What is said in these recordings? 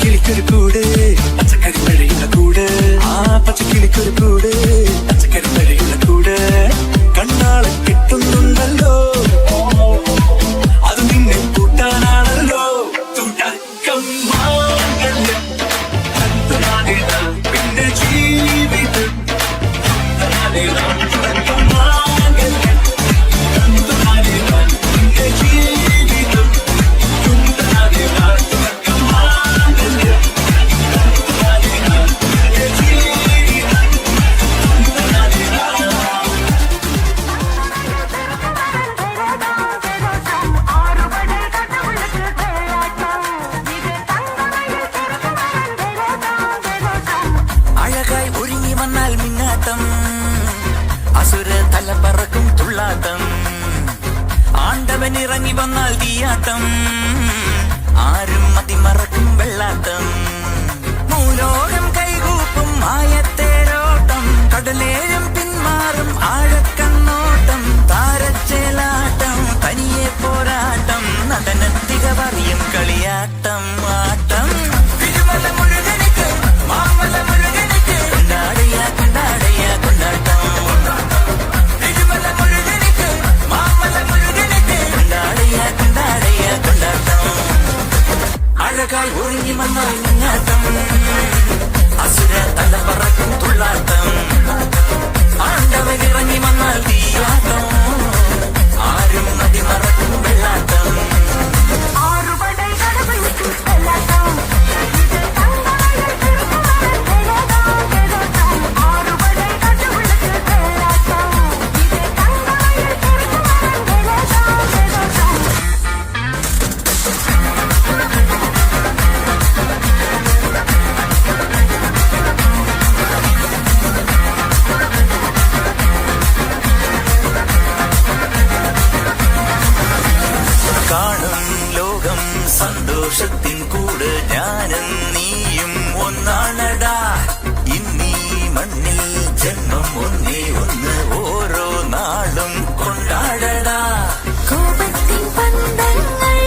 പച്ചക്കിളിക്കൊരു കൂട് പച്ചക്കറി മഴയുള്ള കൂട് ആ പച്ചക്കിളിക്കൊരു കൂട് പച്ചക്കറി മഴയുള്ള കൂട് കണ്ണാളെ കിട്ടുന്നുണ്ടല്ലോ അത് നിന്നെ കൂട്ടാനാണല്ലോ തുടക്കം മാംഗല്യം പിന്നെ ജീവിതം തുടക്കം മാംഗല്യം പിന്നെ ജീവിതം അസുര തലപ്പറക്കും തുള്ളാട്ടം ആണ്ടവൻ ഇറങ്ങി വന്നാൽ തീയാട്ടം ആരും മതിമറക്കും വെള്ളാട്ടം മൂലോകം കൈകൂപ്പും ആയത്തേരോട്ടം കടലേഴും പിന്മാറും ആഴക്കണ്ണോട്ടം താരച്ചേലാട്ടം തനിയെ പോരാട്ടം നടനത്തിക പറയും കളിയാട്ടം ആട്ടം തിരുമല മുഴുകനിക്ക് മാമല മുഴുകനിക്ക് കൊണ്ടാടയ കൊണ്ടാടയ കൊണ്ടാട്ടം തിരുമല മുഴുകനിക്ക് മാമല മുഴുകനിക്ക് കൊണ്ടാടയ കൊണ്ടാടയ കൊണ്ടാട്ടം അഴകായി ഒരുങ്ങി വന്നാൽ മുന്നാട്ടം അസുര തലപറക്കും തുള്ളാട്ടം ആണ്ടവൻ ഇറങ്ങി വന്നാൽ തീയാട്ടം ആരും നദി മറക്കും വെള്ളാട്ടം കാണും ലോകം സന്തോഷത്തിൻ കൂട് ഞാനും നീയും ഒന്നാണടാ ഇന്നീ മണ്ണിൽ ജന്മം ഒന്നേ ഒന്ന് ഓരോ നാളും കൊണ്ടാടടാ കോപത്തിൻ പന്തങ്ങൾ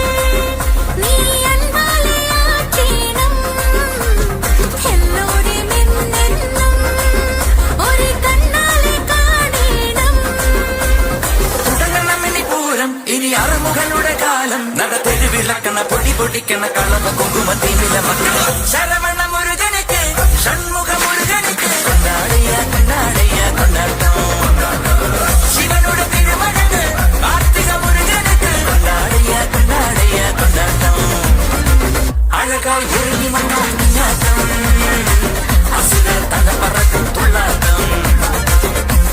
നീ അൻപാലയാറ്റേണം എന്നോട് നിന്നെന്നും ഒരു കണ്ണാലെ കാണേണം തുടങ്ങണമെനി പൂരം ഇനി അറുമുഖനുടെ കാലം നടത്തെരുവിലക്കണ പൊടി പൊടിക്കണ കളവ കുങ്കുമത്തിനില മക്കൾ ശരവണ മുരുകനിക്ക് ഷൺമുഖ മുരുകനിക്ക് കൊണ്ടാടയ കൊണ്ടാടയ കൊണ്ടാട്ടം ശിവനുടെ തിരുമഴക് കാർത്തിക മുരുകനിക്ക് കൊണ്ടാടയ കൊണ്ടാടയ കൊണ്ടാട്ടം അഴകായി ഒരുങ്ങി വന്നാൽ മുന്നാട്ടം അസുര തല പറക്കും തുള്ളാട്ടം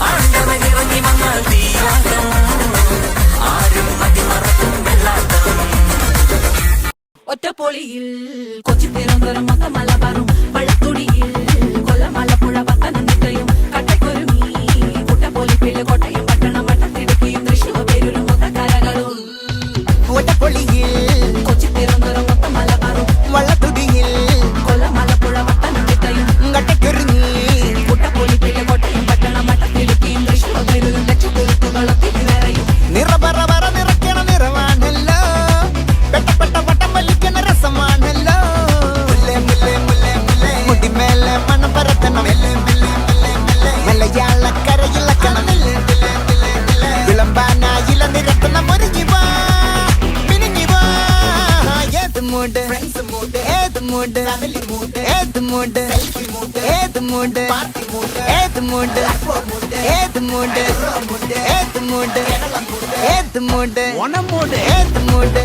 ആണ്ടവൻ ഇറങ്ങി വന്നാൽ തീയാട്ടം ആരും മതിമറക്കും വെള്ളാട്ടം ഒറ്റപ്പൊളിയിൽ കൊച്ചി തിരുവനന്തപുരം മൊത്തം മലബാറും വള്ളത്തുടിയിൽ കൊല്ലം ആലപ്പുഴ പത്തനംതിട്ടയും കട്ടക്കൊരുമി കുട്ടപ്പൊലിപ്പില് കോട്ടയം പട്ടണം വട്ടത്തിടുക്കിയും തൃശ്ശൂർ പേരൂരും മൊത്തക്കാരകളും ഒറ്റപ്പൊളിയിൽ കൊച്ചി തിരുവനന്തപുരം മൊത്തം മലബാറും വള്ളത്തുടിയിൽ കൊല്ലം ആലപ്പുഴ പത്തനംതിട്ടയും കട്ടക്കൊരുങ്ങി കുട്ടപ്പൊലിപ്പില് കോട്ടയം പട്ടണം വട്ടത്തിടുക്കിയും തൃശ്ശൂർ പേരൂരും ലക്ഷത്തുരുത്തുകളും തിരുവേറയും നിറപറ നിറയ്ക്കണ നിറവാണല്ലോ പെട്ടപ്പെട്ട വട്ടം വലിക്കണ രസമാണല്ലോ മുല്ലേ മുല്ലേ മുല്ലേ മുല്ലേ മുടിമേലെ മണം പരത്തണം മലയാളക്കരയിലക്കണം വിളമ്പാനായില നിരത്തണം ഒരുങ്ങി വാ മിനിങ്ങി വാ ഏത് മൂഡ് ഏത് മൂഡ് ഏത് മൂഡ് ഏത് മൂഡ് ഏത് മൂഡ് ഏത് മൂഡ് ഏത് മൂഡ് ഏത് മൂഡ് ഏത് മൂഡ്